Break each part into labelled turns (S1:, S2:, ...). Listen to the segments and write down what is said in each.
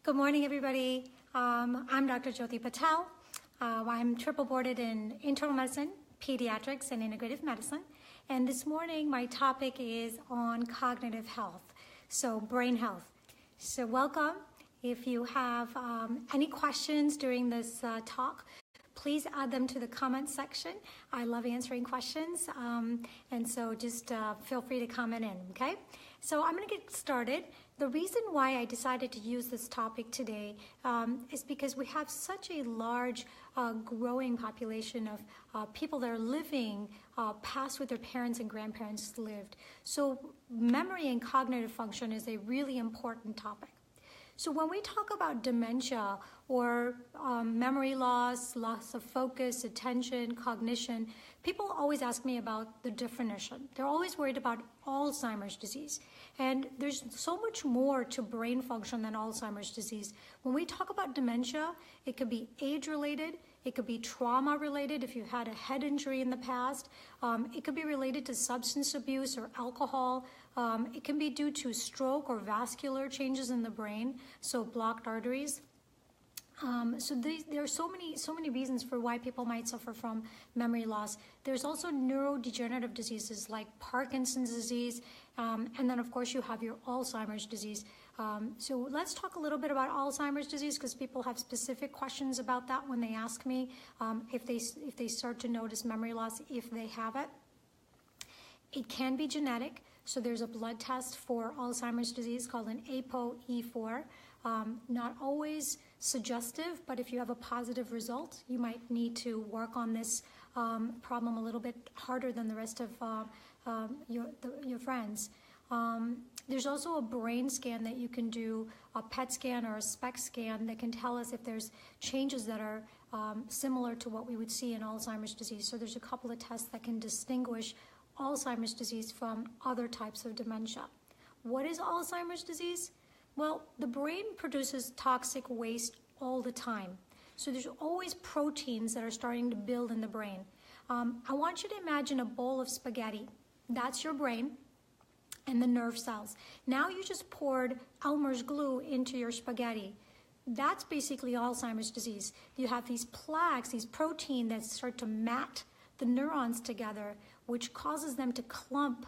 S1: Good morning, everybody. I'm Dr. Jyoti Patel. I'm triple boarded in internal medicine, pediatrics, and integrative medicine. And this morning, my topic is on cognitive health, so brain health. So welcome. If you have any questions during this talk, please add them to the comment section. I love answering questions, and so just feel free to comment in, okay? So I'm going to get started. The reason why I decided to use this topic today is because we have such a large growing population of people that are living past what their parents and grandparents lived. So memory and cognitive function is a really important topic. So when we talk about dementia or memory loss, loss of focus, attention, cognition, people always ask me about the definition. They're always worried about Alzheimer's disease. And there's so much more to brain function than Alzheimer's disease. When we talk about dementia, it could be age-related, it could be trauma-related if you've had a head injury in the past. It could be related to substance abuse or alcohol. It can be due to stroke or vascular changes in the brain, so blocked arteries. There are so many reasons for why people might suffer from memory loss. There's also neurodegenerative diseases like Parkinson's disease, and then of course you have your Alzheimer's disease. So let's talk a little bit about Alzheimer's disease because people have specific questions about that when they ask me if they start to notice memory loss if they have it. It can be genetic. So there's a blood test for Alzheimer's disease called an ApoE4. Not always suggestive, but if you have a positive result, you might need to work on this problem a little bit harder than the rest of your friends. There's also a brain scan that you can do, a PET scan or a SPECT scan that can tell us if there's changes that are similar to what we would see in Alzheimer's disease. So there's a couple of tests that can distinguish Alzheimer's disease from other types of dementia. What is Alzheimer's disease? Well, the brain produces toxic waste all the time. So there's always proteins that are starting to build in the brain. I want you to imagine a bowl of spaghetti. That's your brain and the nerve cells. Now you just poured Elmer's glue into your spaghetti. That's basically Alzheimer's disease. You have these plaques, these proteins that start to mat the neurons together, which causes them to clump,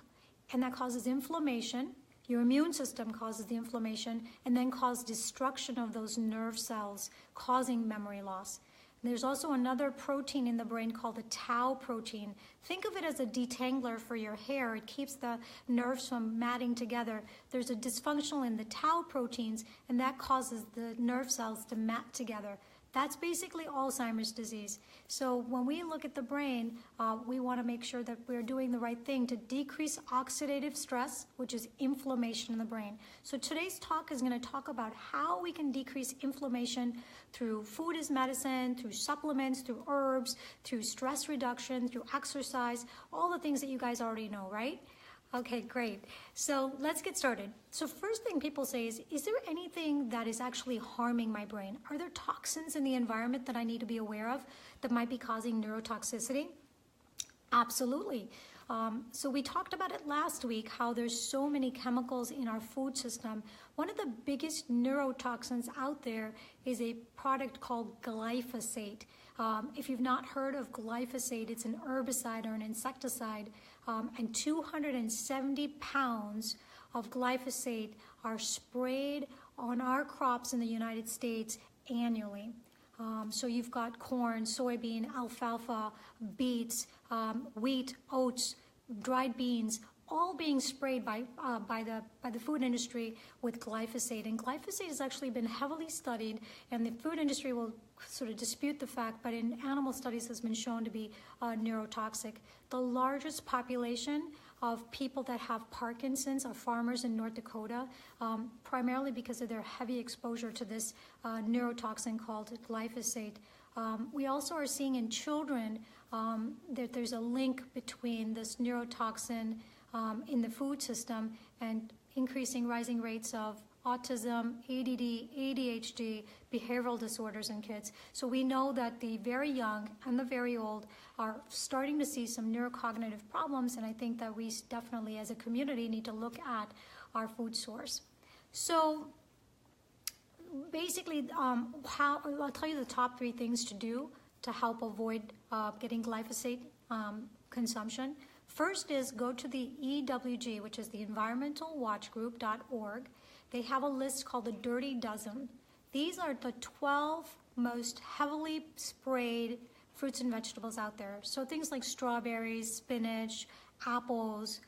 S1: and that causes inflammation. Your immune system causes the inflammation and then causes destruction of those nerve cells, causing memory loss. There's also another protein in the brain called the tau protein. Think of it as a detangler for your hair. It keeps the nerves from matting together. There's a dysfunction in the tau proteins, and that causes the nerve cells to mat together. That's basically Alzheimer's disease. So when we look at the brain, we want to make sure that we're doing the right thing to decrease oxidative stress, which is inflammation in the brain. So today's talk is going to talk about how we can decrease inflammation through food as medicine, through supplements, through herbs, through stress reduction, through exercise, all the things that you guys already know, right? Okay, great. So let's get started. So first thing people say is there anything that is actually harming my brain? Are there toxins in the environment that I need to be aware of that might be causing neurotoxicity? Absolutely. So we talked about it last week, how there's so many chemicals in our food system. One of the biggest neurotoxins out there is a product called glyphosate. If you've not heard of glyphosate, it's an herbicide or an insecticide, and 270 pounds of glyphosate are sprayed on our crops in the United States annually. So you've got corn, soybean, alfalfa, beets, wheat, oats, dried beans, all being sprayed by the food industry with glyphosate. And glyphosate has actually been heavily studied, and the food industry will sort of dispute the fact, but in animal studies has been shown to be neurotoxic. The largest population of people that have Parkinson's are farmers in North Dakota, primarily because of their heavy exposure to this neurotoxin called glyphosate. We also are seeing in children that there's a link between this neurotoxin in the food system and rising rates of autism, ADD, ADHD, behavioral disorders in kids. So we know that the very young and the very old are starting to see some neurocognitive problems, and I think that we definitely as a community need to look at our food source. So basically, I'll tell you the top 3 things to do to help avoid getting glyphosate consumption. First is go to the EWG, which is the environmentalwatchgroup.org. They have a list called the Dirty Dozen. These are the 12 most heavily sprayed fruits and vegetables out there. So things like strawberries, spinach, apples,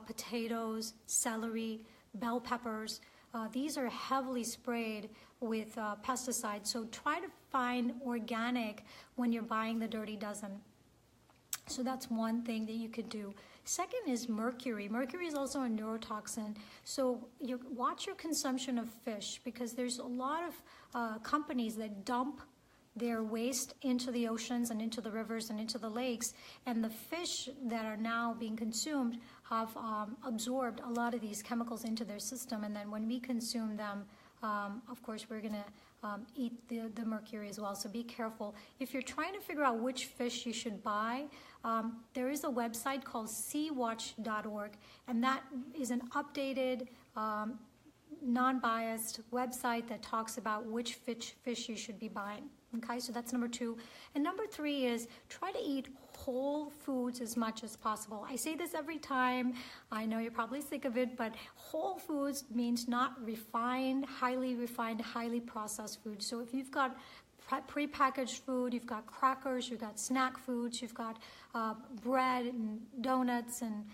S1: potatoes, celery, bell peppers. These are heavily sprayed with pesticides. So try to find organic when you're buying the Dirty Dozen. So that's one thing that you could do. Second is mercury. Mercury is also a neurotoxin. So watch your consumption of fish, because there's a lot of companies that dump their waste into the oceans and into the rivers and into the lakes, and the fish that are now being consumed have absorbed a lot of these chemicals into their system, and then when we consume them, of course we're going to eat the mercury as well. So be careful. If you're trying to figure out which fish you should buy, there is a website called seawatch.org, and that is an updated non-biased website that talks about which fish you should be buying. Okay, so that's number 2. And number 3 is try to eat whole foods as much as possible. I say this every time. I know you're probably sick of it, but whole foods means not refined, highly processed food. So if you've got prepackaged food, you've got crackers, you've got snack foods, you've got bread and donuts and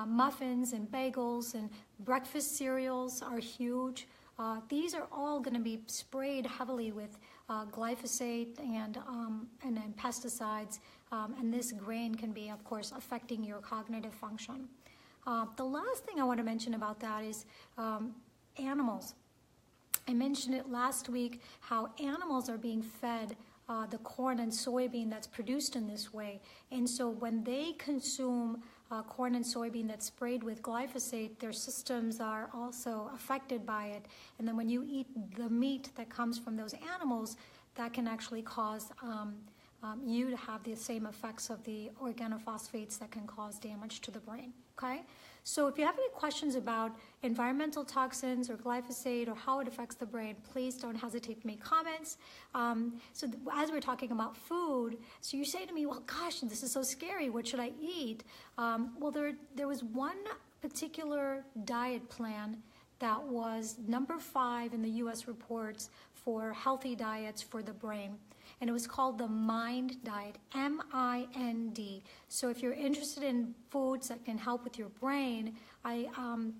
S1: muffins and bagels, and breakfast cereals are huge. These are all going to be sprayed heavily with glyphosate and then pesticides, and this grain can be, of course, affecting your cognitive function. The last thing I want to mention about that is animals. I mentioned it last week, how animals are being fed the corn and soybean that's produced in this way. And so when they consume corn and soybean that's sprayed with glyphosate, their systems are also affected by it. And then when you eat the meat that comes from those animals, that can actually cause you to have the same effects of the organophosphates that can cause damage to the brain. Okay? So if you have any questions about environmental toxins or glyphosate or how it affects the brain, please don't hesitate to make comments. As we're talking about food, so you say to me, well, gosh, this is so scary. What should I eat? Well, there was one particular diet plan that was number 5 in the U.S. reports for healthy diets for the brain. And it was called the MIND diet, M-I-N-D. So if you're interested in foods that can help with your brain, I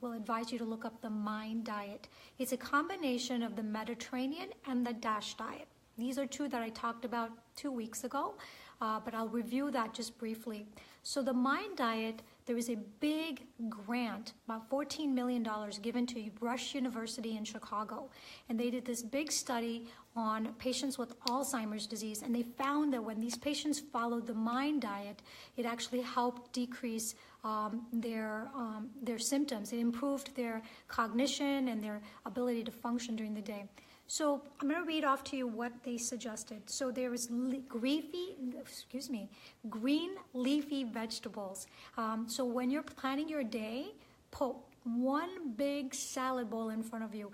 S1: will advise you to look up the MIND diet. It's a combination of the Mediterranean and the DASH diet. These are 2 that I talked about 2 weeks ago, but I'll review that just briefly. So the MIND diet, there was a big grant, about $14 million, given to Rush University in Chicago. And they did this big study on patients with Alzheimer's disease. And they found that when these patients followed the MIND diet, it actually helped decrease their symptoms. It improved their cognition and their ability to function during the day. So I'm going to read off to you what they suggested. So there was green leafy vegetables. So when you're planning your day, put one big salad bowl in front of you.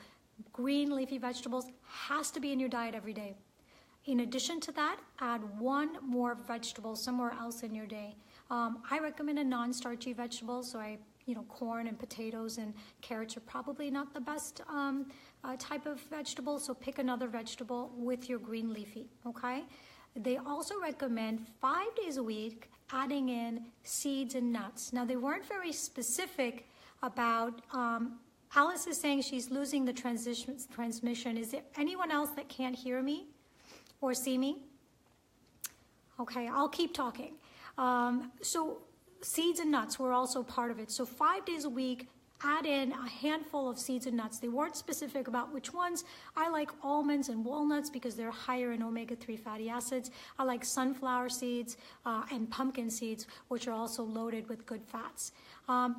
S1: Green leafy vegetables has to be in your diet every day. In addition to that, add 1 more vegetable somewhere else in your day. I recommend a non-starchy vegetable, so corn and potatoes and carrots are probably not the best type of vegetable, so pick another vegetable with your green leafy, okay? They also recommend 5 days a week adding in seeds and nuts. Now, they weren't very specific about, Alice is saying she's losing the transmission. Is there anyone else that can't hear me or see me? Okay, I'll keep talking. So seeds and nuts were also part of it. So 5 days a week, add in a handful of seeds and nuts. They weren't specific about which ones. I like almonds and walnuts because they're higher in omega-3 fatty acids. I like sunflower seeds and pumpkin seeds, which are also loaded with good fats.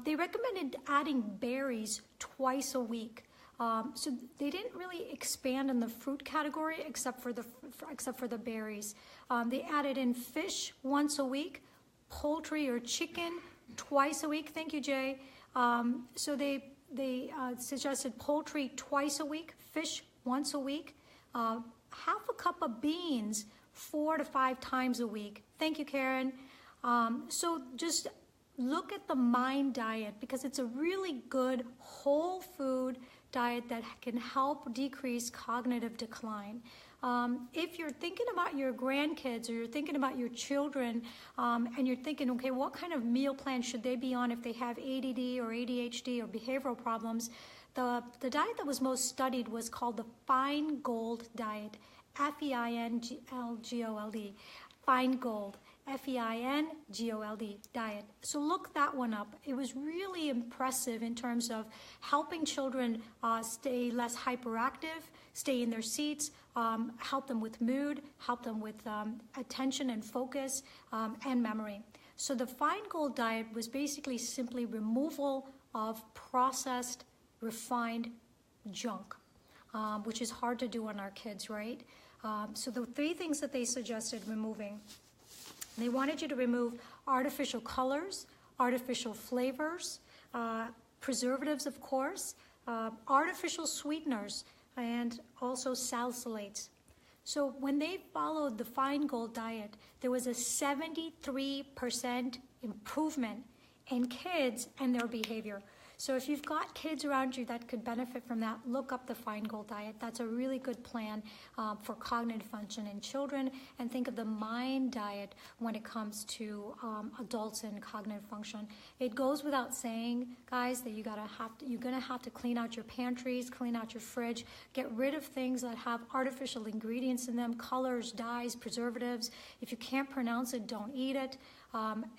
S1: They recommended adding berries twice a week. So they didn't really expand in the fruit category except for the berries. They added in fish once a week, poultry or chicken twice a week. Thank you, Jay. So they suggested poultry twice a week, fish once a week. half a cup of beans 4 to 5 times a week. Thank you, Karen. So just look at the MIND diet, because it's a really good whole food diet that can help decrease cognitive decline. If you're thinking about your grandkids, or you're thinking about your children, and you're thinking, okay, what kind of meal plan should they be on if they have ADD or ADHD or behavioral problems? The diet that was most studied was called the Feingold diet, Feingold, Feingold, Feingold diet. So look that one up. It was really impressive in terms of helping children stay less hyperactive, stay in their seats, help them with mood, help them with attention and focus, and memory. So the Feingold diet was basically simply removal of processed, refined junk, which is hard to do on our kids, right? So the 3 things that they suggested removing: they wanted you to remove artificial colors, artificial flavors, preservatives, of course, artificial sweeteners, and also salicylates. So when they followed the Feingold diet, there was a 73% improvement in kids and their behavior. So if you've got kids around you that could benefit from that, look up the Feingold diet. That's a really good plan for cognitive function in children. And think of the MIND diet when it comes to adults and cognitive function. It goes without saying, guys, that you're gonna have to clean out your pantries, clean out your fridge, get rid of things that have artificial ingredients in them, colors, dyes, preservatives. If you can't pronounce it, don't eat it.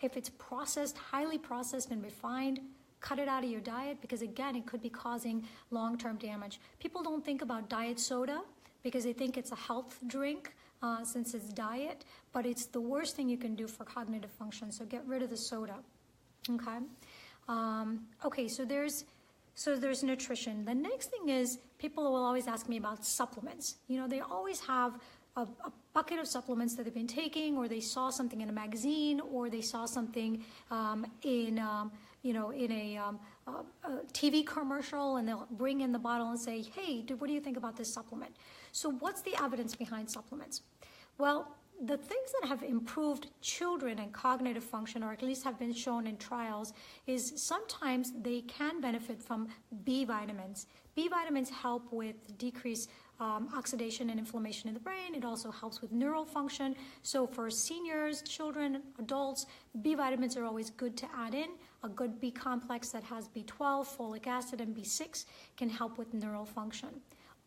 S1: If it's processed, highly processed and refined, cut it out of your diet, because again, it could be causing long-term damage. People don't think about diet soda because they think it's a health drink since it's diet, but it's the worst thing you can do for cognitive function. So get rid of the soda. Okay. Okay. So there's nutrition. The next thing is, people will always ask me about supplements. You know, they always have a bucket of supplements that they've been taking, or they saw something in a magazine, or they saw something in a TV commercial, and they'll bring in the bottle and say, hey, what do you think about this supplement? So what's the evidence behind supplements? Well, the things that have improved children and cognitive function, or at least have been shown in trials, is sometimes they can benefit from B vitamins. B vitamins help with decreased oxidation and inflammation in the brain. It also helps with neural function. So for seniors, children, adults, B vitamins are always good to add in. A good B complex that has B12, folic acid, and B6 can help with neural function.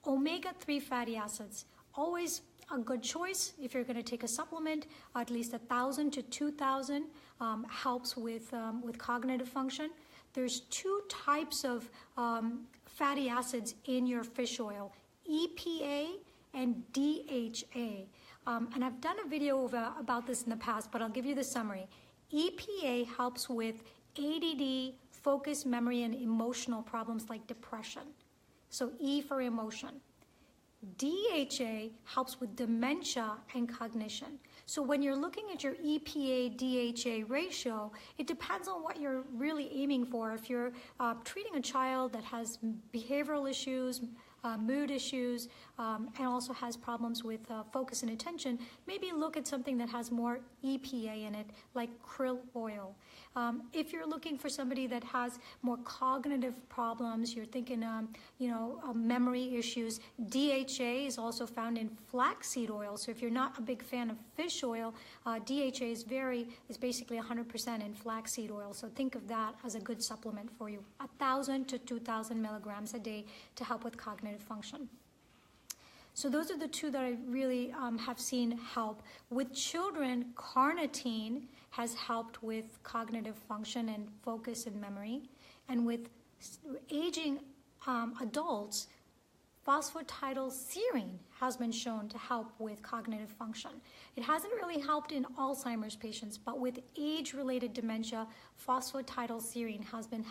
S1: Omega-3 fatty acids, always a good choice if you're going to take a supplement. At least 1,000 to 2,000 helps with cognitive function. There's 2 types of fatty acids in your fish oil: EPA and DHA. And I've done a video about this in the past, but I'll give you the summary. EPA helps with ADD, focus, memory, and emotional problems like depression. So E for emotion. DHA helps with dementia and cognition. So when you're looking at your EPA-DHA ratio, it depends on what you're really aiming for. If you're treating a child that has behavioral issues, mood issues, and also has problems with focus and attention, maybe look at something that has more EPA in it, like krill oil. If you're looking for somebody that has more cognitive problems, you're thinking, memory issues, DHA is also found in flaxseed oil. So if you're not a big fan of fish oil, DHA is basically 100% in flaxseed oil. So think of that as a good supplement for you. 1,000 to 2,000 milligrams a day to help with cognitive function. So those are the 2 that I really have seen help. With children, carnitine has helped with cognitive function and focus and memory. And with aging adults, phosphatidylserine has been shown to help with cognitive function. It hasn't really helped in Alzheimer's patients, but with age-related dementia, phosphatidylserine has been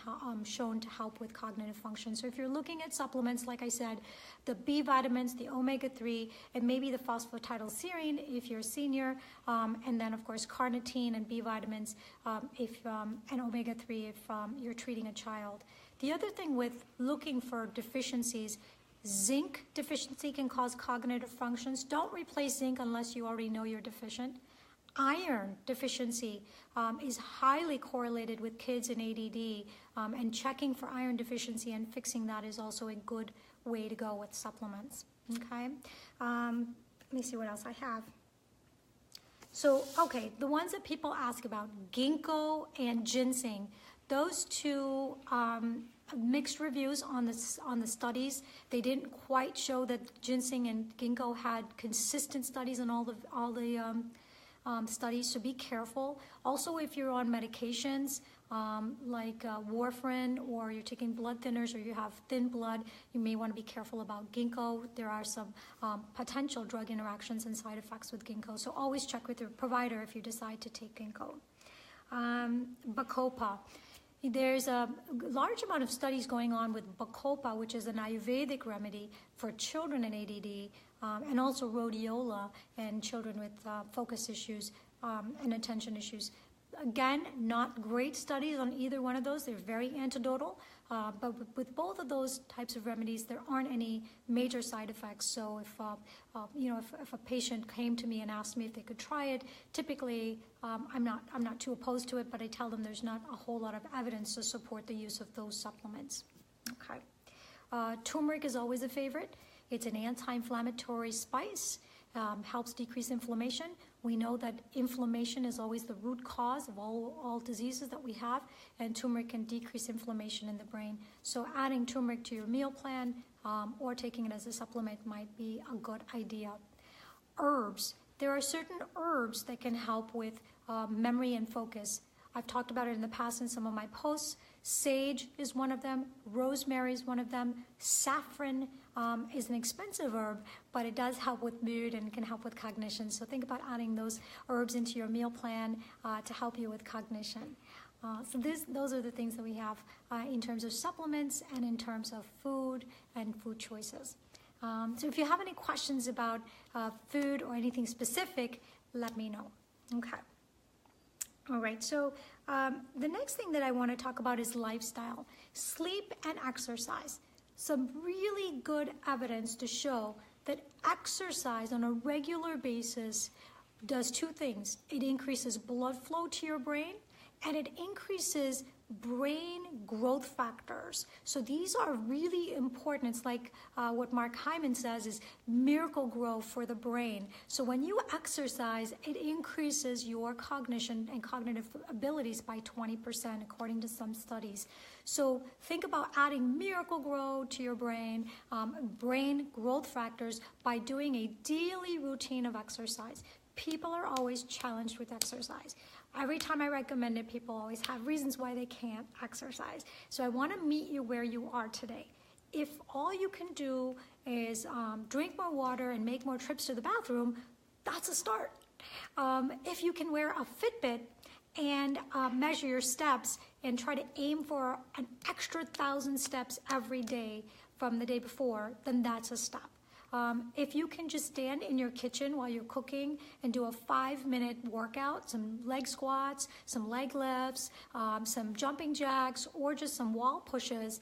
S1: shown to help with cognitive function. So if you're looking at supplements, like I said, the B vitamins, the omega-3, and maybe the phosphatidylserine if you're a senior, and then of course carnitine and B vitamins and omega-3 if you're treating a child. The other thing with looking for deficiencies, Zinc deficiency can cause cognitive functions. Don't replace zinc unless you already know you're deficient. Iron deficiency is highly correlated with kids in ADD, and checking for iron deficiency and fixing that is also a good way to go with supplements. Okay, let me see what else I have. So, okay, the ones that people ask about, ginkgo and ginseng, those two mixed reviews on the studies. They didn't quite show that ginseng and ginkgo had consistent studies on all the studies, so be careful. Also, if you're on medications like warfarin, or you're taking blood thinners, or you have thin blood, you may want to be careful about ginkgo. There are some potential drug interactions and side effects with ginkgo, so always check with your provider if you decide to take ginkgo. Bacopa. There's a large amount of studies going on with Bacopa, which is an Ayurvedic remedy for children in ADD, and also rhodiola in children with focus issues and attention issues. Again, not great studies on either one of those. They're very anecdotal, but with both of those types of remedies, there aren't any major side effects. So if a patient came to me and asked me if they could try it, typically I'm not too opposed to it, but I tell them there's not a whole lot of evidence to support the use of those supplements. Okay, turmeric is always a favorite. It's an anti-inflammatory spice. Helps decrease inflammation. We know that inflammation is always the root cause of all diseases that we have, and turmeric can decrease inflammation in the brain. So adding turmeric to your meal plan or taking it as a supplement might be a good idea. Herbs. There are certain herbs that can help with memory and focus. I've talked about it in the past in some of my posts. Sage is one of them. Rosemary is one of them. Saffron is an expensive herb, but it does help with mood and can help with cognition. So think about adding those herbs into your meal plan to help you with cognition. So those are the things that we have in terms of supplements and in terms of food and food choices. So if you have any questions about food or anything specific, let me know. Okay. All right, so the next thing that I want to talk about is lifestyle, sleep and exercise. Some really good evidence to show that exercise on a regular basis does two things. It increases blood flow to your brain, and it increases brain growth factors. So these are really important. It's like what Mark Hyman says is miracle grow for the brain. So when you exercise, it increases your cognition and cognitive abilities by 20%, according to some studies. So think about adding miracle grow to your brain, brain growth factors, by doing a daily routine of exercise. People are always challenged with exercise. Every time I recommend it, people always have reasons why they can't exercise. So I want to meet you where you are today. If all you can do is drink more water and make more trips to the bathroom, that's a start. If you can wear a Fitbit and measure your steps and try to aim for an extra 1,000 steps every day from the day before, then that's a step. If you can just stand in your kitchen while you're cooking and do a 5-minute workout, some leg squats, some leg lifts, some jumping jacks, or just some wall pushes,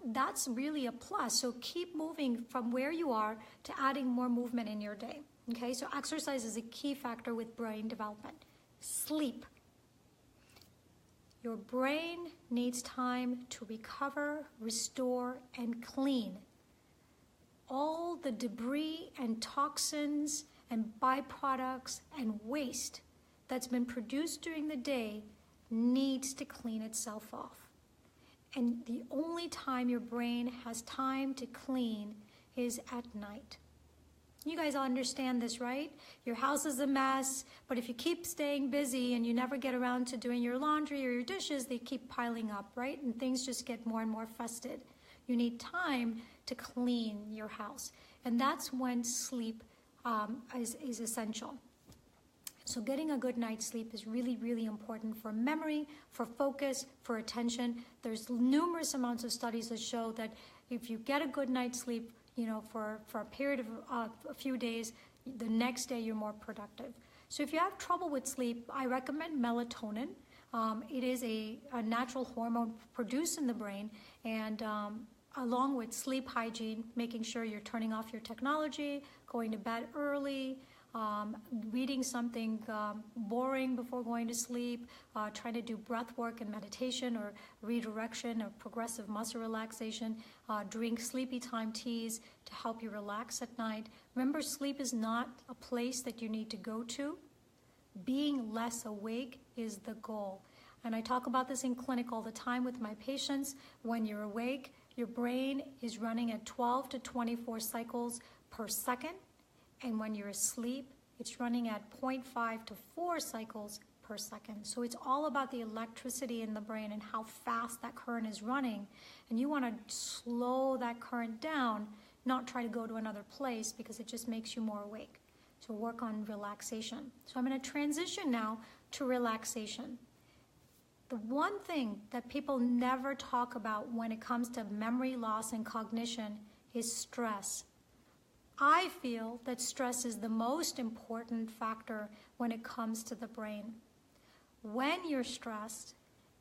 S1: that's really a plus. So keep moving from where you are to adding more movement in your day. Okay, so exercise is a key factor with brain development. Sleep. Your brain needs time to recover, restore, and clean. All the debris and toxins and byproducts and waste that's been produced during the day needs to clean itself off. And the only time your brain has time to clean is at night. You guys all understand this, right? Your house is a mess, but if you keep staying busy and you never get around to doing your laundry or your dishes, they keep piling up, right? And things just get more and more festered. You need time to clean your house. And that's when sleep is essential. So getting a good night's sleep is really, really important for memory, for focus, for attention. There's numerous amounts of studies that show that if you get a good night's sleep, for a period of a few days, the next day you're more productive. So if you have trouble with sleep, I recommend melatonin. It is a natural hormone produced in the brain, and along with sleep hygiene, making sure you're turning off your technology, going to bed early, reading something boring before going to sleep, trying to do breath work and meditation or redirection or progressive muscle relaxation, drink sleepy time teas to help you relax at night. Remember, sleep is not a place that you need to go to. Being less awake is the goal. And I talk about this in clinic all the time with my patients. When you're awake, your brain is running at 12 to 24 cycles per second. And when you're asleep, it's running at 0.5 to 4 cycles per second. So it's all about the electricity in the brain and how fast that current is running. And you want to slow that current down, not try to go to another place because it just makes you more awake. So work on relaxation. So I'm going to transition now to relaxation. The one thing that people never talk about when it comes to memory loss and cognition is stress. I feel that stress is the most important factor when it comes to the brain. When you're stressed,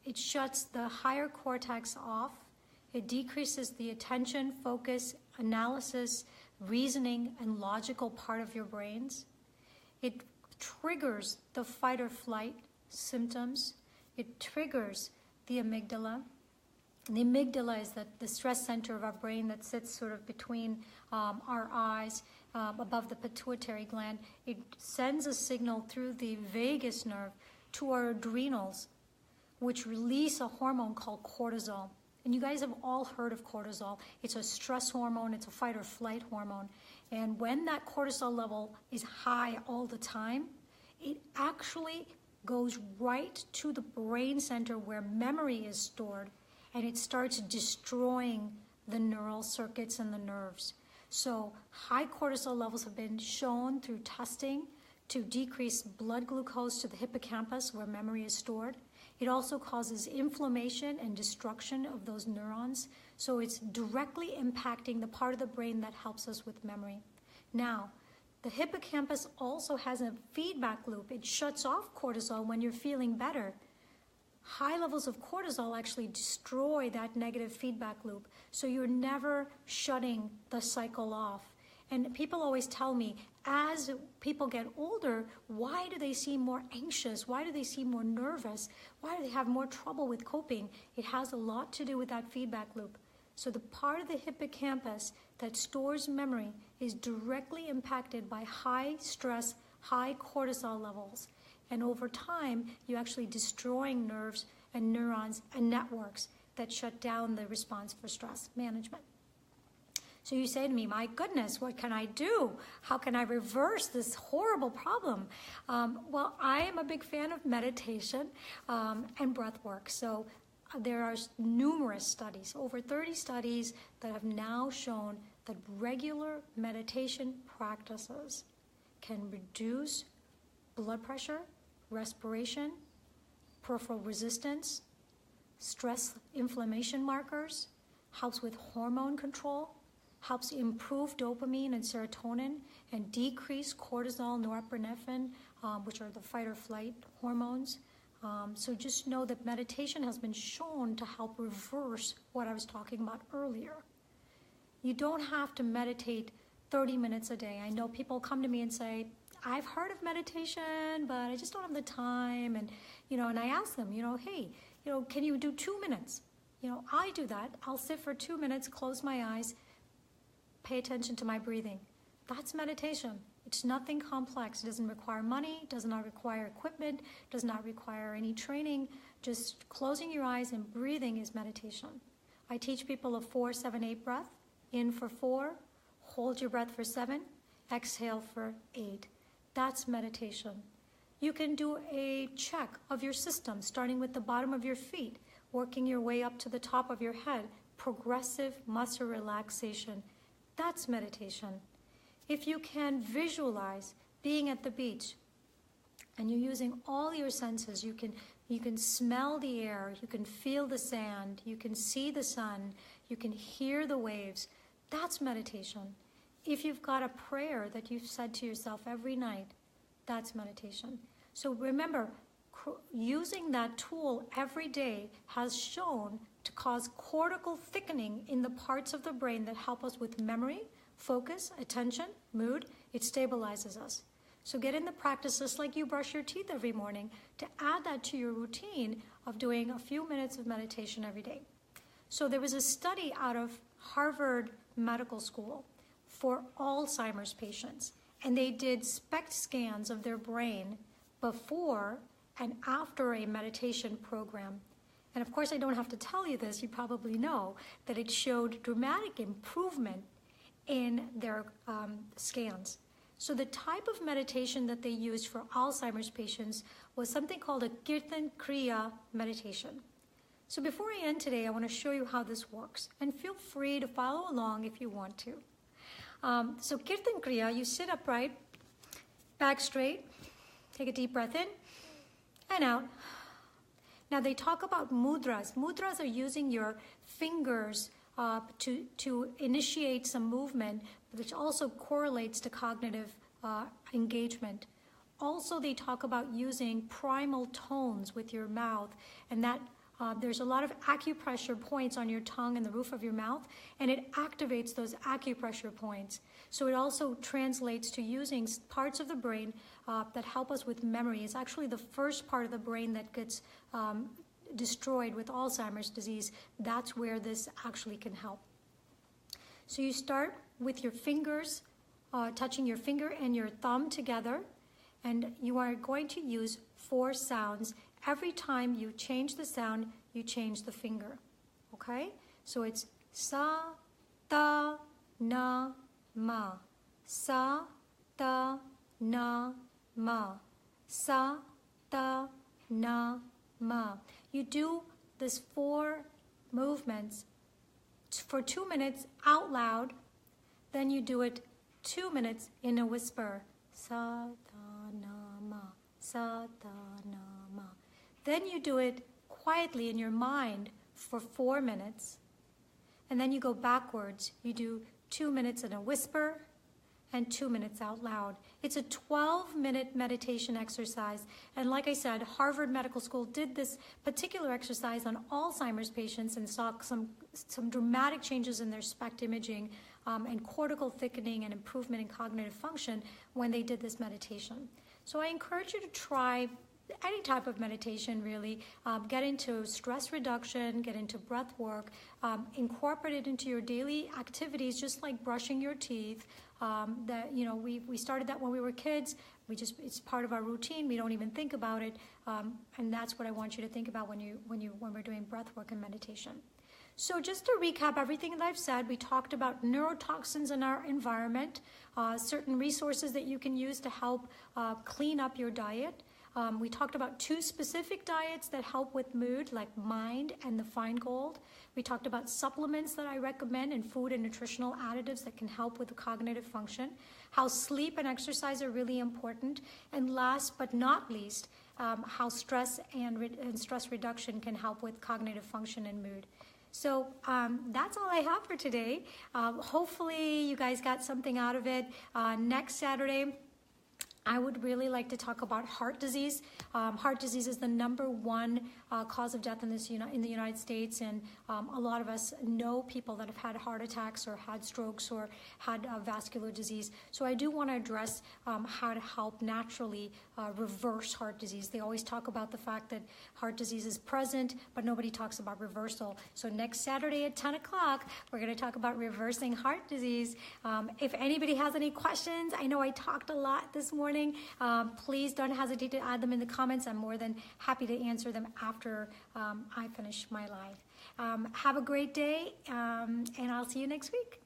S1: it shuts the higher cortex off. It decreases the attention, focus, analysis, reasoning, and logical part of your brains. It triggers the fight or flight symptoms. It triggers the amygdala. The amygdala is the stress center of our brain that sits sort of between our eyes, above the pituitary gland. It sends a signal through the vagus nerve to our adrenals, which release a hormone called cortisol. And you guys have all heard of cortisol. It's a stress hormone. It's a fight or flight hormone. And when that cortisol level is high all the time, it actually goes right to the brain center where memory is stored, and it starts destroying the neural circuits and the nerves. So high cortisol levels have been shown through testing to decrease blood glucose to the hippocampus where memory is stored. It also causes inflammation and destruction of those neurons. So it's directly impacting the part of the brain that helps us with memory. Now, the hippocampus also has a feedback loop. It shuts off cortisol when you're feeling better. High levels of cortisol actually destroy that negative feedback loop. So you're never shutting the cycle off. And people always tell me, as people get older, why do they seem more anxious? Why do they seem more nervous? Why do they have more trouble with coping? It has a lot to do with that feedback loop. So the part of the hippocampus that stores memory is directly impacted by high stress, high cortisol levels. And over time, you're actually destroying nerves and neurons and networks that shut down the response for stress management. So you say to me, my goodness, what can I do? How can I reverse this horrible problem? Well, I am a big fan of meditation and breath work. So there are numerous studies, over 30 studies, that have now shown that regular meditation practices can reduce blood pressure, respiration, peripheral resistance, stress inflammation markers, helps with hormone control, helps improve dopamine and serotonin, and decrease cortisol, norepinephrine, which are the fight or flight hormones. So just know that meditation has been shown to help reverse what I was talking about earlier. You don't have to meditate 30 minutes a day. I know people come to me and say, I've heard of meditation, but I just don't have the time. And, and I ask them, hey, can you do 2 minutes? I do that. I'll sit for 2 minutes, close my eyes, pay attention to my breathing. That's meditation. It's nothing complex. It doesn't require money, does not require equipment, does not require any training. Just closing your eyes and breathing is meditation. I teach people a 4-7-8 breath. In for 4, hold your breath for 7, exhale for 8. That's meditation. You can do a check of your system, starting with the bottom of your feet, working your way up to the top of your head. Progressive muscle relaxation. That's meditation. If you can visualize being at the beach and you're using all your senses, you can smell the air, you can feel the sand, you can see the sun, you can hear the waves. That's meditation. If you've got a prayer that you've said to yourself every night, that's meditation. So remember, using that tool every day has shown to cause cortical thickening in the parts of the brain that help us with memory, focus, attention, mood. It stabilizes us. So get in the practice, just like you brush your teeth every morning, to add that to your routine of doing a few minutes of meditation every day. So there was a study out of Harvard Medical School for Alzheimer's patients, and they did SPECT scans of their brain before and after a meditation program. And of course, I don't have to tell you this, you probably know that it showed dramatic improvement in their scans. So the type of meditation that they used for Alzheimer's patients was something called a Kirtan Kriya meditation. So before I end today, I want to show you how this works, and feel free to follow along if you want to. So Kirtan Kriya, you sit upright, back straight, take a deep breath in and out. Now they talk about mudras. Mudras are using your fingers to initiate some movement, which also correlates to cognitive engagement. Also, they talk about using primal tones with your mouth, and that there's a lot of acupressure points on your tongue and the roof of your mouth, and it activates those acupressure points. So it also translates to using parts of the brain that help us with memory. It's actually the first part of the brain that gets destroyed with Alzheimer's disease. That's where this actually can help. So you start with your fingers, touching your finger and your thumb together, and you are going to use 4 sounds. Every time you change the sound, you change the finger, okay? So it's sa, ta, na, ma. Sa, ta, na, ma. Sa, ta, na, ma. You do this 4 movements for 2 minutes out loud, then you do it 2 minutes in a whisper. Sa, ta, na, ma. Sa, ta, na, ma. Then you do it quietly in your mind for 4 minutes, and then you go backwards. You do 2 minutes in a whisper and 2 minutes out loud. It's a 12-minute meditation exercise, and like I said, Harvard Medical School did this particular exercise on Alzheimer's patients and saw some dramatic changes in their SPECT imaging and cortical thickening and improvement in cognitive function when they did this meditation. So I encourage you to try any type of meditation, really. Get into stress reduction, get into breath work, incorporate it into your daily activities, just like brushing your teeth. We started that when we were kids. It's part of our routine. We don't even think about it, and that's what I want you to think about when we're doing breath work and meditation. So just to recap everything that I've said, we talked about neurotoxins in our environment, certain resources that you can use to help clean up your diet. We talked about 2 specific diets that help with mood, like Mind and the Fine Gold. We talked about supplements that I recommend and food and nutritional additives that can help with the cognitive function, how sleep and exercise are really important, and last but not least, how stress and stress reduction can help with cognitive function and mood. So that's all I have for today. Hopefully you guys got something out of it. Next Saturday, I would really like to talk about heart disease. Heart disease is the #1 cause of death in the United States, and a lot of us know people that have had heart attacks or had strokes or had vascular disease. So I do want to address how to help naturally reverse heart disease. They always talk about the fact that heart disease is present, but nobody talks about reversal. So next Saturday at 10 o'clock, we're going to talk about reversing heart disease. If anybody has any questions, I know I talked a lot this morning. Please don't hesitate to add them in the comments. I'm more than happy to answer them after I finish my live. Have a great day, and I'll see you next week.